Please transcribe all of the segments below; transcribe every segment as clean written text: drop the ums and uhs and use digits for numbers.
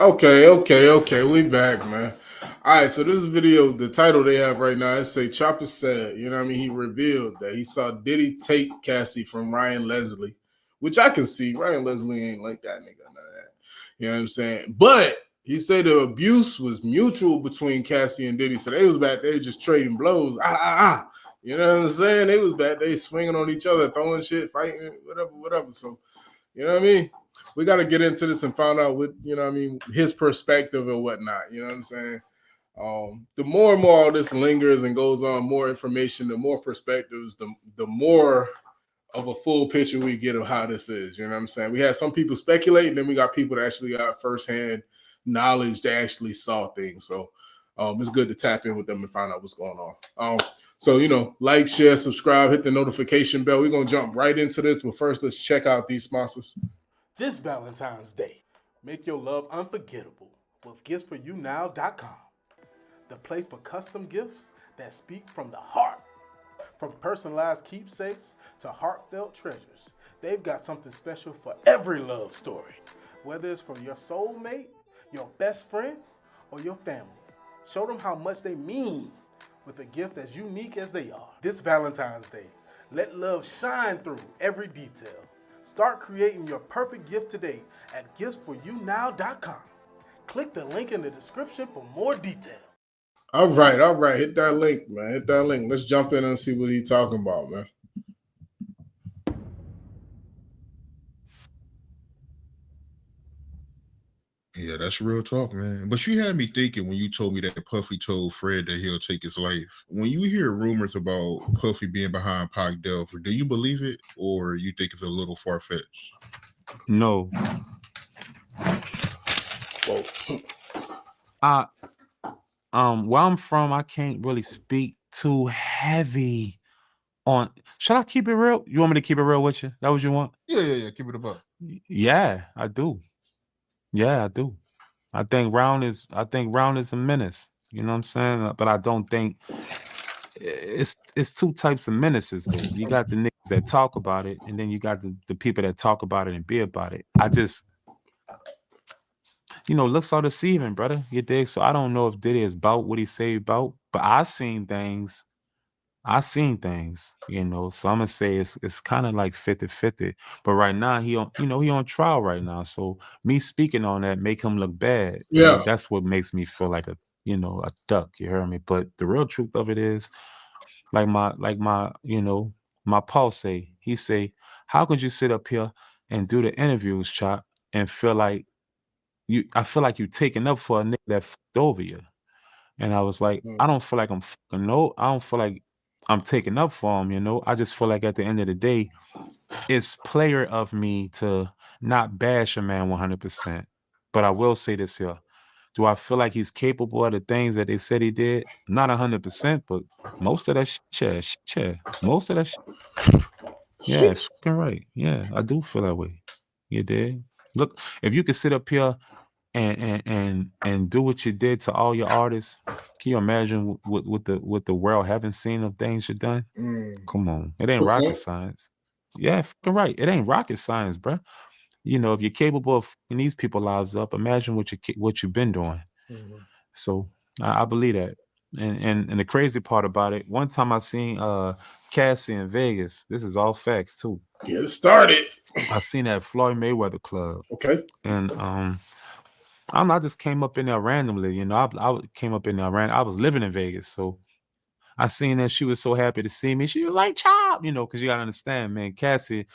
Okay. We back, man. All right, so this video, the title they have right now, it say Chopper said, you know what I mean? He revealed that he saw Diddy take Cassie from Ryan Leslie, which I can see. Ryan Leslie ain't like that nigga, none of that. You know what I'm saying? But he said the abuse was mutual between Cassie and Diddy. So they was back there just trading blows. You know what I'm saying? They was back there swinging on each other, throwing shit, fighting, whatever. So, you know what I mean? We got to get into this and find out what, you know what I mean, his perspective and whatnot. You know what I'm saying? The more and more all this lingers and goes on, more information, the more perspectives, the more of a full picture we get of how this is. You know what I'm saying? We had some people speculate, and then we got people that actually got firsthand knowledge that actually saw things. So it's good to tap in with them and find out what's going on. So, like, share, subscribe, hit the notification bell. We're going to jump right into this. But first, let's check out these sponsors. This Valentine's Day, make your love unforgettable with giftsforyounow.com. The place for custom gifts that speak from the heart. From personalized keepsakes to heartfelt treasures, they've got something special for every love story. Whether it's for your soulmate, your best friend, or your family, show them how much they mean with a gift as unique as they are. This Valentine's Day, let love shine through every detail. Start creating your perfect gift today at giftsforyounow.com. Click the link in the description for more details. All right. Hit that link, man. Hit that link. Let's jump in and see what he's talking about, man. Yeah, that's real talk, man. But you had me thinking when you told me that Puffy told Fred that he'll take his life. When you hear rumors about Puffy being behind Pac Delver, do you believe it or you think it's a little far-fetched? No. Where I'm from, I can't really speak too heavy on. Should I keep it real? You want me to keep it real with you? That what you want? Yeah. Keep it above. Yeah, I do. Yeah, I do. I think Round is a menace. You know what I'm saying? But I don't think it's two types of menaces though. You got the niggas that talk about it, and then you got the people that talk about it and be about it. I just looks are deceiving, brother. You dig? So I don't know if Diddy is about what he say about, but I seen things, so I'm gonna say it's kind of like 50-50. But right now he on trial right now. So me speaking on that make him look bad. Yeah. That's what makes me feel like a duck, you hear me? But the real truth of it is, like my my Paul say, he say, how could you sit up here and do the interviews, Chop, and feel like I feel like you taking up for a nigga that fucked over you. And I was like, I don't feel like I'm fucking I don't feel like I'm taking up for him, I just feel like at the end of the day, it's player of me to not bash a man 100%. But I will say this here. Do I feel like he's capable of the things that they said he did? Not 100%, but most of that shit. Most of that shit. Yeah, fucking right. Yeah, I do feel that way. You did. Look, if you could sit up here and do what you did to all your artists, can you imagine what the world haven't seen of things you've done? Come on, it ain't rocket science. Yeah, fucking right. It ain't rocket science, bro. If you're capable of fucking these people lives up, imagine what you've been doing. So I believe that. And the crazy part about it, one time I seen Cassie in Vegas. This is all facts too. Get it started. I seen that Floyd Mayweather club. Okay. And I just came up in there randomly. I came up in there I was living in Vegas, so I seen that she was so happy to see me. She was like, "Chop," because you gotta understand, man. Cassie,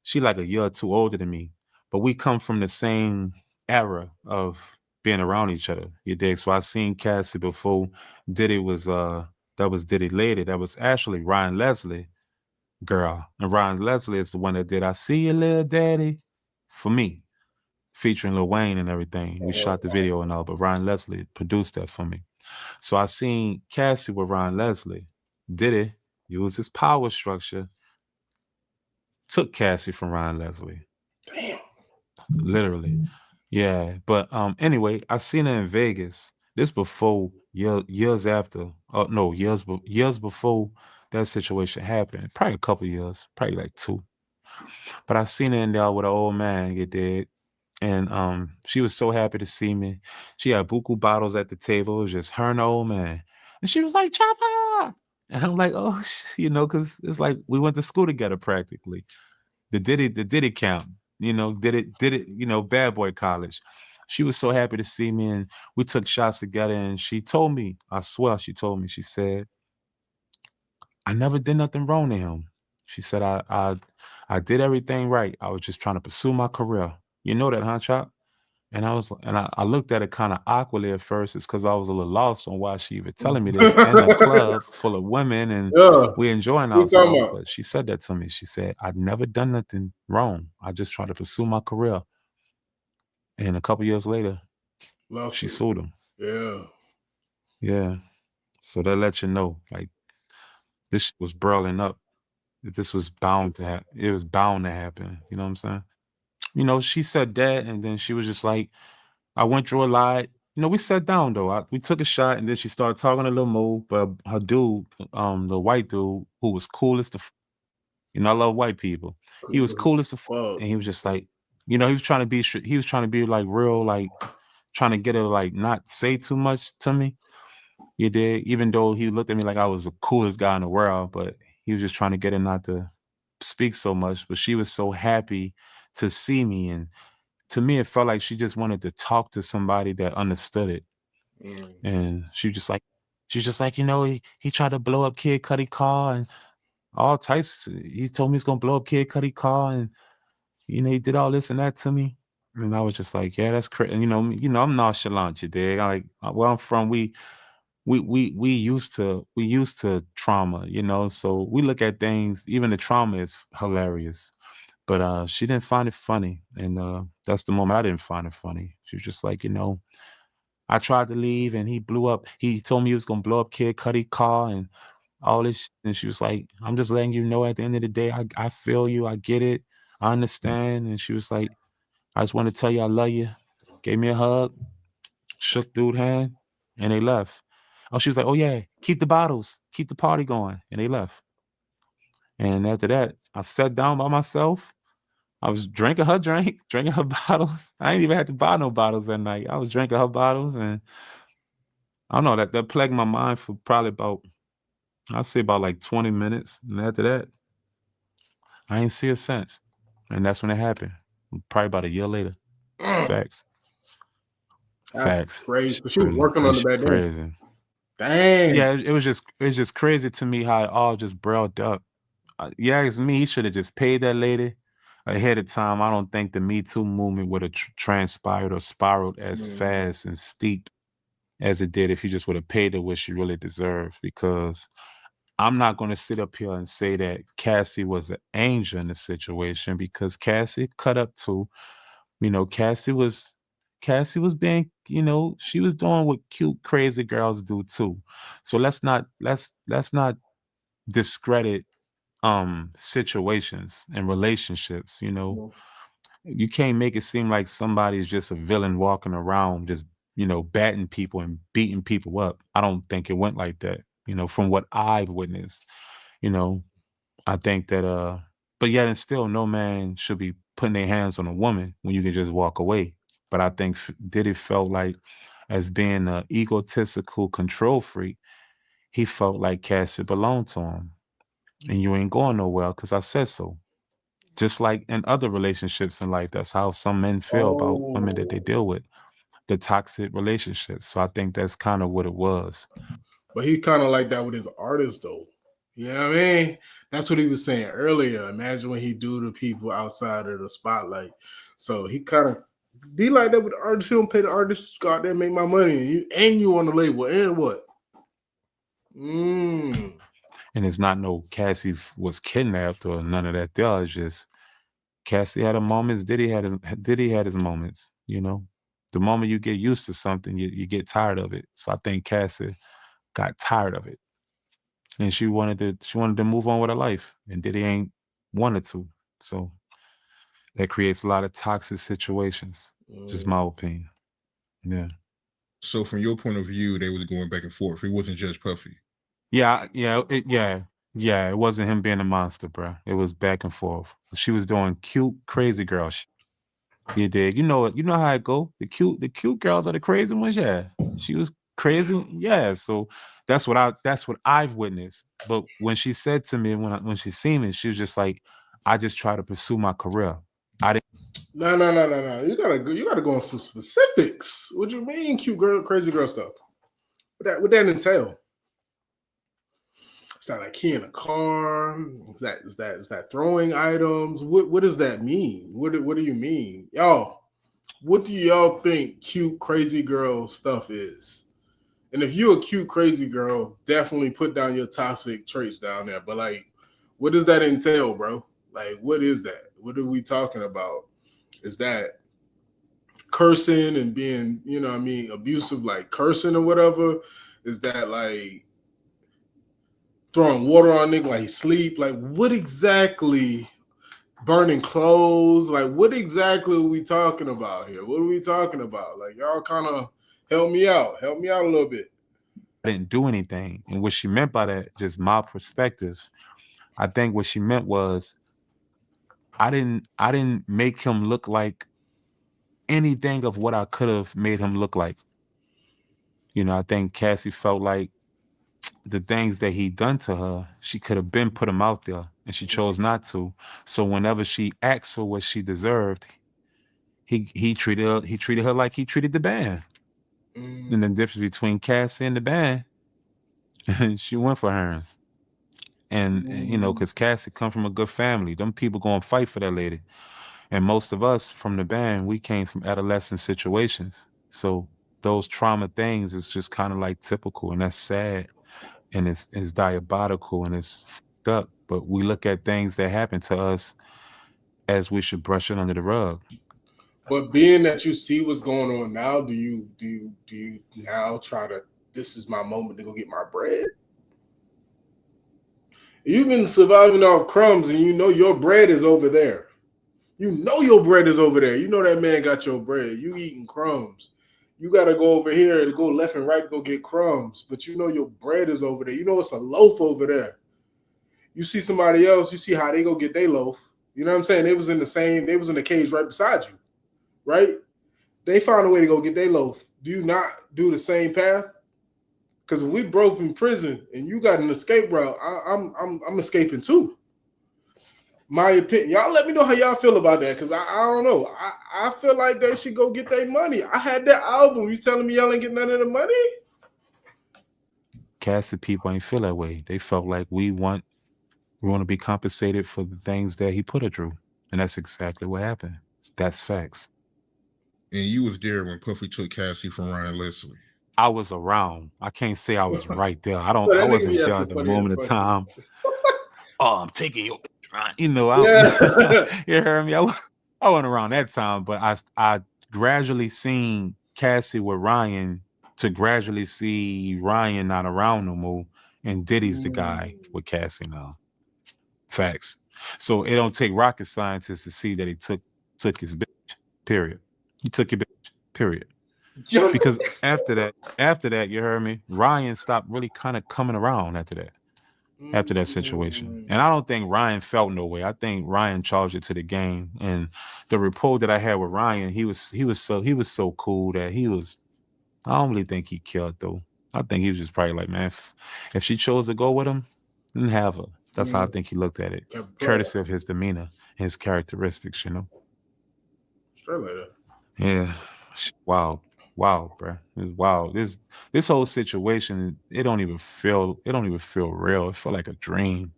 she like a year or two older than me, but we come from the same era of being around each other. You dig? So I seen Cassie before Diddy was that was Diddy lady. That was actually Ryan Leslie girl, and Ryan Leslie is the one that did "I See You, Little Daddy" for me, featuring Lil Wayne and everything. We shot the video and all, but Ryan Leslie produced that for me. So I seen Cassie with Ryan Leslie. Diddy use his power structure, took Cassie from Ryan Leslie. Damn. Literally. Yeah. But anyway, I seen her in Vegas. This before years after. Oh no, years before that situation happened. Probably a couple years, probably like 2. But I seen her in there with an old man, you did. And she was so happy to see me. She had buku bottles at the table. It was just her and the old man. And she was like, Chopper. And I'm like, oh, because it's like we went to school together practically. The Diddy camp, did it, bad boy college. She was so happy to see me, and we took shots together. And she told me, I swear, she said, I never did nothing wrong to him. She said, I did everything right. I was just trying to pursue my career. You know that, huh, Chop? And I looked at it kind of awkwardly at first. It's because I was a little lost on why she even telling me this in a club full of women and Yeah. we enjoying What you talking ourselves. about? But she said that to me. She said, I've never done nothing wrong. I just try to pursue my career. And a couple years later, Lost she it. sued him. Yeah. Yeah. So that lets you know, like, this shit was burling up. This was bound to happen. It was bound to happen. You know what I'm saying? She said that, and then she was just like, I went through a lot. We sat down though. We took a shot, and then she started talking a little more. But her dude, the white dude, who was coolest to, I love white people. He was coolest to, Fuck. and he was just like, he was trying to be, he was trying to be like real, like trying to get her like not say too much to me. You did, even though he looked at me like I was the coolest guy in the world, but he was just trying to get her not to speak so much. But she was so happy to see me, and to me, it felt like she just wanted to talk to somebody that understood it. Mm. And she's just like, he tried to blow up Kid Cudi car and all types. He told me he's gonna blow up Kid Cudi car, and he did all this and that to me. And I was just like, yeah, that's crazy. And I'm nonchalant, you dig? Like where I'm from, we used to trauma, so we look at things, even the trauma is hilarious. But she didn't find it funny. And that's the moment I didn't find it funny. She was just like, I tried to leave and he told me he was gonna blow up Kid Cudi car and all this. And she was like, I'm just letting you know at the end of the day, I feel you, I get it, I understand. And she was like, I just want to tell you I love you. Gave me a hug, shook dude's hand, and they left. Oh, she was like, oh yeah, keep the bottles, keep the party going. And they left. And after that, I sat down by myself. I was drinking her drink, drinking her bottles. I ain't even had to buy no bottles that night. I was drinking her bottles, and I don't know, that plagued my mind for probably about, I'd say about like 20 minutes. And after that, I ain't see her since. And that's when it happened. Probably about a year later. Facts. That's Facts. crazy. She So she was crazy. working That on the shit back then. crazy. Dang. Yeah, it was just crazy to me how it all just brailed up. You ask me, he should have just paid that lady ahead of time. I don't think the Me Too movement would have transpired or spiraled as fast and steep as it did if he just would have paid her what she really deserved. Because I'm not going to sit up here and say that Cassie was an angel in the situation, because Cassie cut up too. Cassie was being, she was doing what cute, crazy girls do too. So let's not discredit situations and relationships. You can't make it seem like somebody is just a villain walking around just batting people and beating people up. I don't think it went like that, from what I've witnessed. you know I think that but yet and still, no man should be putting their hands on a woman when you can just walk away. But I think Diddy felt like, as being an egotistical control freak, he felt like Cassie belonged to him, and you ain't going nowhere because I said so. Just like in other relationships in life, that's how some men feel about women that they Oh. deal with, the toxic relationships. So I think that's kind of what it was. But he kind of like that with his artists, though. You know what I mean? That's what he was saying earlier. Imagine what he do to people outside of the spotlight. So he kind of be like that with the artists. He don't pay the artists to go out there and make my money. And you on the label. And what? And it's not no Cassie was kidnapped or none of that. There is just Cassie had her moments. Diddy had his moments. The moment you get used to something, you get tired of it. So I think Cassie got tired of it, and she wanted to move on with her life, and Diddy ain't wanted to. So that creates a lot of toxic situations. Just my opinion. Yeah. So from your point of view, they was going back and forth. It wasn't just Puffy. Yeah. It wasn't him being a monster, bro. It was back and forth. She was doing cute, crazy girl shit. You dig? You know how it go. The cute girls are the crazy ones. Yeah, she was crazy. Yeah, so that's what I've witnessed. But when she said to me when she seen me, she was just like, I just try to pursue my career. I didn't. No. You gotta go on some specifics. What you mean, cute girl, crazy girl stuff? What that entail? Is that like key in a car? Is that throwing items? What does that mean? What do you mean, y'all? What do y'all think cute crazy girl stuff is? And if you're a cute crazy girl, definitely put down your toxic traits down there. But like, what does that entail, bro? Like, what is that? What are we talking about? Is that cursing and being, what I mean, abusive, like cursing or whatever? Is that like throwing water on nigga like he sleep? Like, what exactly? Burning clothes? Like, what exactly are we talking about here? What are we talking about? Like, y'all kind of help me out. Help me out a little bit. I didn't do anything. And what she meant by that, just my perspective, I think what she meant was I didn't make him look like anything of what I could have made him look like. I think Cassie felt like the things that he done to her, she could have been put him out there, and she chose not to. So whenever she asked for what she deserved, he treated her like he treated the band. And the difference between Cassie and the band, she went for hers. And because Cassie come from a good family, them people gonna fight for that lady. And most of us from the band, we came from adolescent situations. So those trauma things is just kind of like typical, and that's sad, and it's diabolical, and it's fucked up. But we look at things that happen to us as we should brush it under the rug. But being that you see what's going on now, do you now try to? This is my moment to go get my bread. You've been surviving off crumbs, and you know your bread is over there. You know your bread is over there. You know that man got your bread. You eating crumbs. You gotta go over here and go left and right to go get crumbs. But you know your bread is over there. You know it's a loaf over there. You see somebody else, you see how they go get their loaf. You know what I'm saying? They was in the cage right beside you, right? They found a way to go get their loaf. Do you not do the same path? Because if we both in prison and you got an escape route, I'm escaping too. My opinion. Y'all let me know how y'all feel about that, because I don't know. I feel like they should go get their money. I had that album. You telling me y'all ain't get none of the money? Cassie people ain't feel that way. They felt like we want to be compensated for the things that he put her through. And that's exactly what happened. That's facts. And you was there when Puffy took Cassie from Ryan Leslie. I was around. I can't say I was right there. So I that nigga be wasn't there acting at the funny as moment of fuck. time. Oh, I'm taking your right. Yeah. You heard me? I wasn't around that time, but I gradually seen Cassie with Ryan to gradually see Ryan not around no more. And Diddy's the guy with Cassie now. Facts. So it don't take rocket scientists to see that he took his bitch. Period. He took your bitch. Period. Because after that, you heard me. Ryan stopped really kind of coming around after that situation. And I don't think Ryan felt no way. I think Ryan charged it to the game. And the rapport that I had with Ryan, he was so cool that I don't really think he killed though. I think he was just probably like, man, if she chose to go with him, then have her. That's how I think he looked at it. Courtesy of his demeanor, his characteristics. Straight like that. Yeah. Wow. Wow, bro. It's wild. This whole situation, it don't even feel real. It felt like a dream.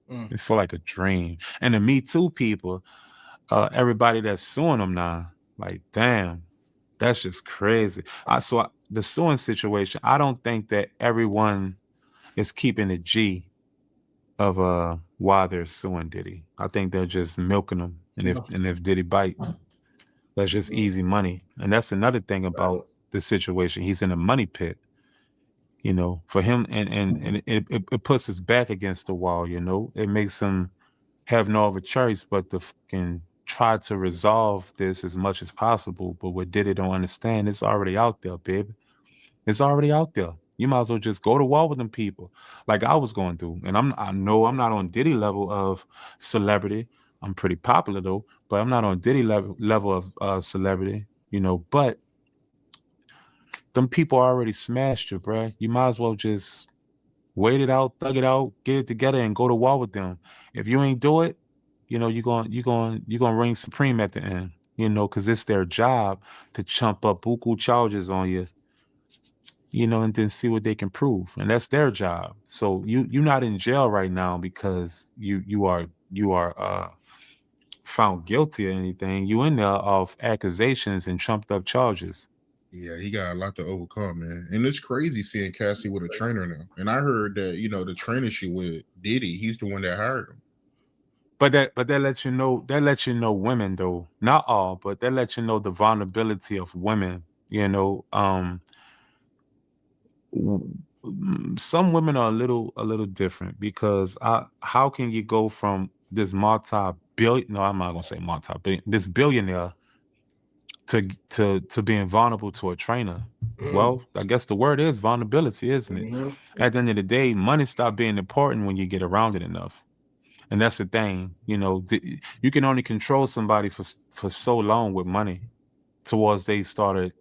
It felt like a dream. And the Me Too people, everybody that's suing them now, like, damn, that's just crazy. The suing situation, I don't think that everyone is keeping the G of why they're suing Diddy. I think they're just milking him. And if Diddy bite, that's just easy money. And that's another thing about the situation. He's in a money pit, for him, and it puts his back against the wall. It makes him have no other choice but to fucking try to resolve this as much as possible. But what Diddy don't understand, it's already out there, baby. It's already out there. You might as well just go to war with them people, like I was going through. And I know I'm not on Diddy level of celebrity, I'm pretty popular though, but I'm not on Diddy level of celebrity, you know. But them people already smashed you, bruh. You might as well just wait it out, thug it out, get it together, and go to war with them. If you ain't do it, you know you're gonna reign supreme at the end. You know, because it's their job to chump up buku charges on you. You know, and then see what they can prove, and that's their job. So you're not in jail right now because you are found guilty or anything. You in there of accusations and trumped up charges. Yeah, he got a lot to overcome, man. And it's crazy seeing Cassie with a trainer now. And I heard that, the trainer she with Diddy, he's the one that hired him. But that lets you know women though, not all, but that lets you know the vulnerability of women. You know, some women are a little different because how can you go from this multi-billion? No, I'm not gonna say multi-billion. This billionaire to being vulnerable to a trainer. Well, I guess the word is vulnerability, isn't it? At the end of the day, money stop being important when you get around it enough. And that's the thing, you can only control somebody for so long with money towards they start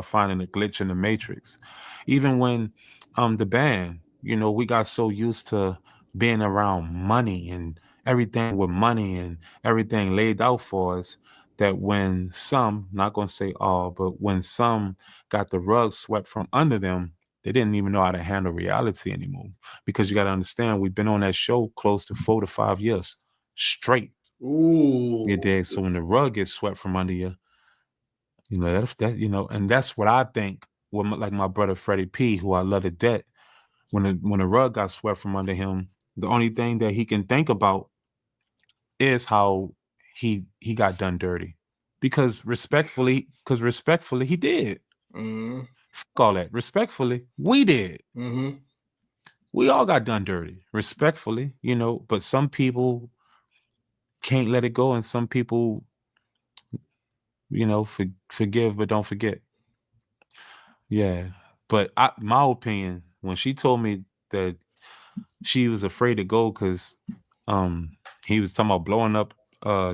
finding a glitch in the matrix. Even when the band, we got so used to being around money and everything with money and everything laid out for us that when some, not gonna say all, but when some got the rug swept from under them, they didn't even know how to handle reality anymore. Because you got to understand, we've been on that show close to 4 to 5 years straight. Ooh. You dig? So when the rug gets swept from under you, and that's what I think. Like my brother Freddie P, who I love to death, when the rug got swept from under him, the only thing that he can think about is how he got done dirty. Because respectfully, he did. Fuck all that. Respectfully, we did. We all got done dirty, respectfully, but some people can't let it go, and some people, forgive but don't forget. Yeah. But my opinion, when she told me that she was afraid to go because he was talking about blowing up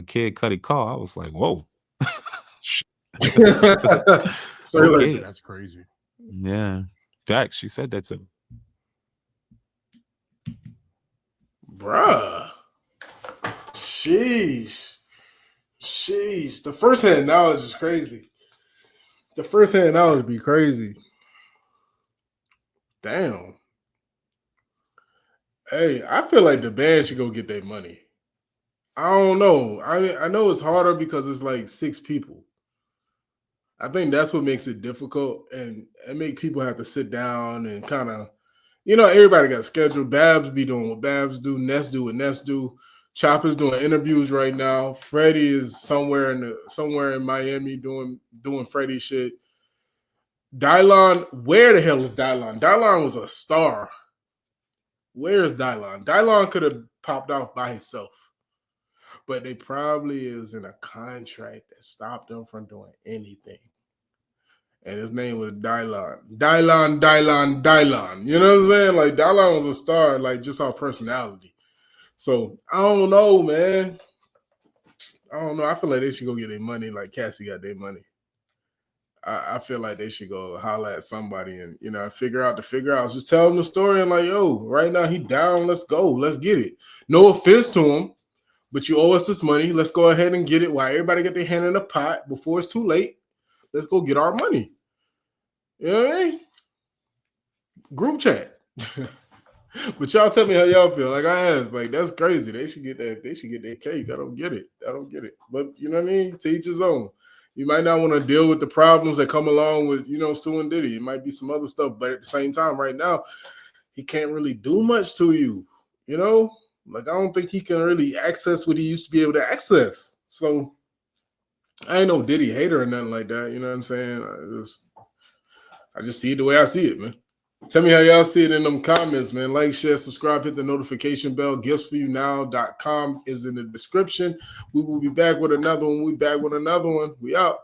Kid Cudi car, I was like, whoa. Okay. That's crazy. Yeah. Fact, she said that to me. Bruh. Sheesh. The first hand knowledge is crazy. The first hand knowledge be crazy. Damn. Hey, I feel like the band should go get their money. I don't know. I know it's harder because it's like 6 people. I think that's what makes it difficult, and it make people have to sit down and kind of, everybody got a schedule. Babs be doing what Babs do, Ness do what Ness do. Chopper's doing interviews right now. Freddie is somewhere in Miami doing Freddie shit. Dylon, where the hell is Dylon? Dylon was a star. Where is Dylon? Dylon could have popped off by himself, but they probably is in a contract that stopped them from doing anything. And his name was Dylon. You know what I'm saying? Like, Dylon was a star, like, just our personality. So, I don't know, man. I don't know. I feel like they should go get their money like Cassie got their money. I feel like they should go holler at somebody and, figure out. Just tell them the story and like, yo, right now he down. Let's go. Let's get it. No offense to him, but you owe us this money. Let's go ahead and get it while everybody get their hand in the pot before it's too late. Let's go get our money. You know what I mean? Group chat. But y'all tell me how y'all feel. Like I asked, like that's crazy. They should get that. They should get their cake. I don't get it. But you know what I mean? To each his own. You might not want to deal with the problems that come along with, suing Diddy. It might be some other stuff, but at the same time, right now, he can't really do much to you. Like I don't think he can really access what he used to be able to access. So I ain't no Diddy hater or nothing like that. You know what I'm saying? I just see it the way I see it, man. Tell me how y'all see it in them comments, man. Like, share, subscribe, hit the notification bell. GiftsForYouNow.com is in the description. We will be back with another one. We out.